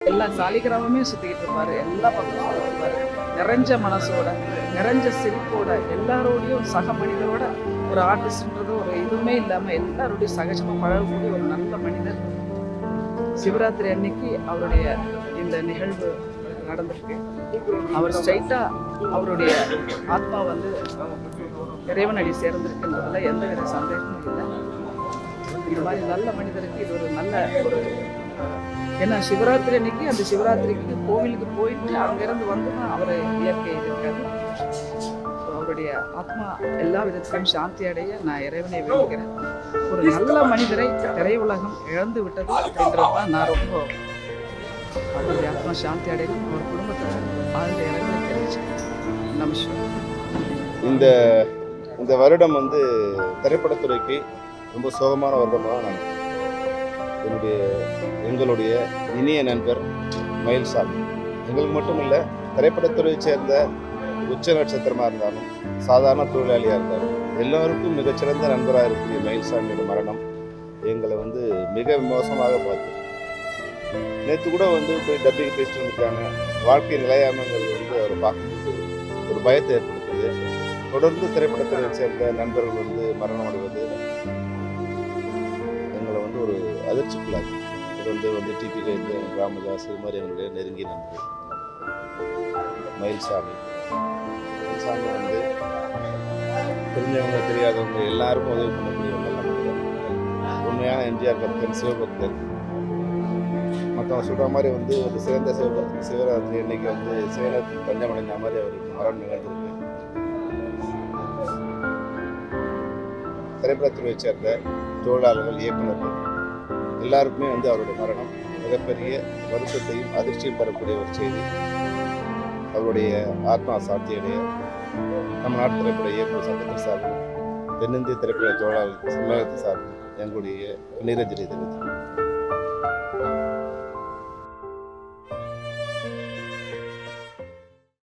எல்லா சாலிகிராமமே சுற்றிக்கிட்டு இருப்பார், எல்லா பக்கமும் சுற்றிட்டு இருப்பார். நிறைஞ்ச மனசோட, நிறைஞ்ச சிரிப்போட, எல்லாரோடையும் சக மனிதரோட, ஒரு ஆர்டிஸ்ட்ன்றது ஒரு இதுவுமே இல்லாமல் எல்லாரோடையும் சகஜமாக பழகக்கூடிய ஒரு நல்ல மனிதர். சிவராத்திரி அன்னைக்கு அவருடைய இந்த நிகழ்வு நடந்திருக்கு. அவர் ஸ்ட்ரைட்டாக அவருடைய ஆத்மா வந்து இறைவனடி சேர்ந்திருக்குன்றதுல எந்தவித சந்தேகமும் இல்லை. இந்த மாதிரி நல்ல மனிதருக்கு இது ஒரு நல்ல ஒரு, ஏன்னா சிவராத்திரி அன்னைக்கு அந்த சிவராத்திரிக்கு கோவிலுக்கு போயிட்டு அங்கேருந்து வந்து தான் அவரை இயற்கை இருக்காரு. அவருடைய ஆத்மா எல்லா விதத்திலும் சாந்தி அடைய நான் இறைவனை வேண்டுகிறேன். ஒரு நல்ல மனிதரை திரையுலகம் இழந்து விட்டது அப்படின்றது தான் நான் ரொம்ப, அவருடைய ஆத்மா சாந்தி அடையணும், ஒரு குடும்பத்தில் ஆழ்ந்த இறைவனை தெரிவிச்சுக்கிறேன். நமஸ்காரம். இந்த வருடம் வந்து திரைப்படத்துறைக்கு ரொம்ப சோகமான வருடமாக நான் எங்களுடைய இனிய நண்பர் மயில்சாமி, எங்களுக்கு மட்டும் இல்லை, திரைப்படத்துறையை சேர்ந்த உச்ச நட்சத்திரமாக இருந்தாலும் சாதாரண தொழிலாளியாக இருந்தாலும் எல்லோருக்கும் மிகச்சிறந்த நண்பராக இருக்கக்கூடிய மயில்சாமியோட மரணம் எங்களை வந்து மிக மோசமாக பார்த்து, நேற்று கூட வந்து போய் டப்பிங் பேசிட்டு வந்திருக்காங்க. வாழ்க்கை நிலையாமைங்கிறது வந்து அவரை பார்க்கும்போது ஒரு பயத்தை ஏற்படுத்துது. தொடர்ந்து திரைப்படத்துறையை சேர்ந்த நண்பர்கள் வந்து மரணம் அடைவது எங்களை வந்து ஒரு அதிர்ச்சிக்குள்ளாது. இது வந்து டிபி கைந்து ராமதாஸ், இது மாதிரி எங்களுடைய நெருங்கிய நண்பர் மயில்சாமி வந்து தெரிஞ்சவங்க தெரியாதவங்க எல்லாருக்கும் உதவி பண்ணக்கூடிய ஒரு நல்ல மனிதர், உண்மையான எம்ஜிஆர் பக்தன், சிவபக்தன். மற்றவங்க சொல்கிற மாதிரி வந்து ஒரு சிறந்த சிவபக்தன். சிவராத்திரி அன்னைக்கு வந்து சிவராத்திரி தஞ்சமடைஞ்ச மாதிரி அவருக்கு மரணம் நிகழ்ந்திருக்கு. திரைப்படத்துறையை சேர்ந்த தொழிலாளர்கள், இயக்குநர்கள் எல்லாருக்குமே வந்து அவருடைய மரணம் மிகப்பெரிய வருத்தத்தையும் அதிர்ச்சியும் தரக்கூடிய ஒரு செய்தி. அவருடைய ஆத்மா சாத்தியடைய தமிழ்நாட்டு திரைப்பட இயக்குநர் சங்கத்தின் சார்பில், தென்னிந்திய திரைப்பட தொழிலாளர்கள் சம்மேளனத்தின் சார்பில் எங்களுடைய நீரஞ்சலி தெரிவித்தோம்.